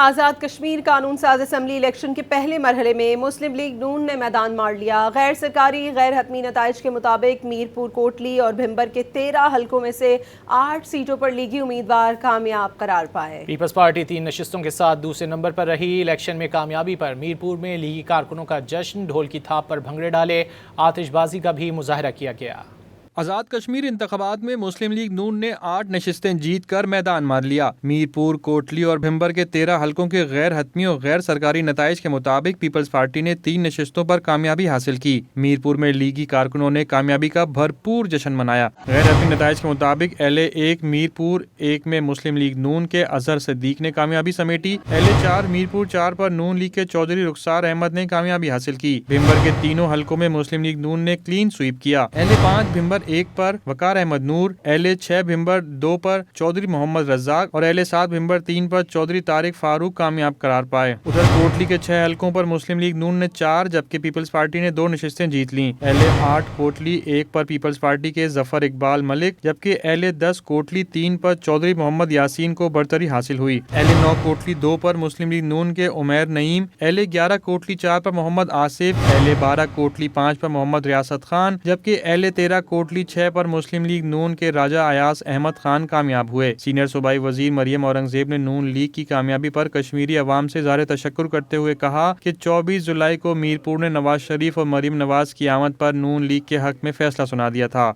آزاد کشمیر قانون ساز assembly election کے پہلے مرحلے میں مسلم لیگ نون نے میدان مار لیا۔ غیر سرکاری غیر حتمی نتائج کے مطابق میرپور کوٹلی اور بھمبر کے 13 حلقوں میں سے 8 سیٹوں پر لیگی امیدوار کامیاب قرار پائے۔ پیپلز پارٹی 3 نشستوں کے ساتھ دوسرے نمبر پر رہی۔ الیکشن میں کامیابی پر میرپور میں لیگی کارکنوں کا جشن، ڈھول کی تھاپ پر بھنگڑے ڈالے، آتش بازی کا بھی مظاہرہ کیا گیا۔ آزاد کشمیر انتخابات میں مسلم لیگ نون نے 8 نشستیں جیت کر میدان مار لیا۔ میرپور، کوٹلی اور بھمبر کے 13 حلقوں کے غیر حتمی اور غیر سرکاری نتائج کے مطابق پیپلز پارٹی نے 3 نشستوں پر کامیابی حاصل کی۔ میرپور میں لیگی کارکنوں نے کامیابی کا بھرپور جشن منایا۔ غیر حتمی نتائج کے مطابق LA1 میرپور 1 میں مسلم لیگ نون کے اظہر صدیق نے کامیابی سمیٹی۔ LA4 میرپور 4 پر نون لیگ کے چودھری رخسار احمد نے کامیابی حاصل کی۔ بھمبر کے تینوں حلقوں میں مسلم لیگ نون نے کلین سویپ کیا۔ LA5 بھمبر 1 پر وقار احمد نور، LA6 بھمبر 2 پر چودھری محمد رزاق اور LA7 بھمبر 3 پر چودھری طارق فاروق کامیاب قرار پائے۔ ادھر کوٹلی کے 6 حلقوں پر مسلم لیگ نون نے 4 جبکہ پیپلز پارٹی نے 2 نشستیں جیت لیں۔ LA8 کوٹلی 1 پر پیپلز پارٹی کے ظفر اقبال ملک جبکہ LA10 کوٹلی 3 پر چودھری محمد یاسین کو برتری حاصل ہوئی۔ LA9 کوٹلی 2 پر مسلم لیگ نون کے عمیر نعیم، LA11 کوٹلی 4 پر محمد آصف، LA12 کوٹلی 5 پر محمد ریاست خان جبکہ LA13 کوٹلی 6 پر مسلم لیگ نون کے راجہ ایاز احمد خان کامیاب ہوئے۔ سینئر صوبائی وزیر مریم اورنگزیب نے نون لیگ کی کامیابی پر کشمیری عوام سے اظہار تشکر کرتے ہوئے کہا کہ 24 جولائی کو میرپور نے نواز شریف اور مریم نواز کی آمد پر نون لیگ کے حق میں فیصلہ سنا دیا تھا۔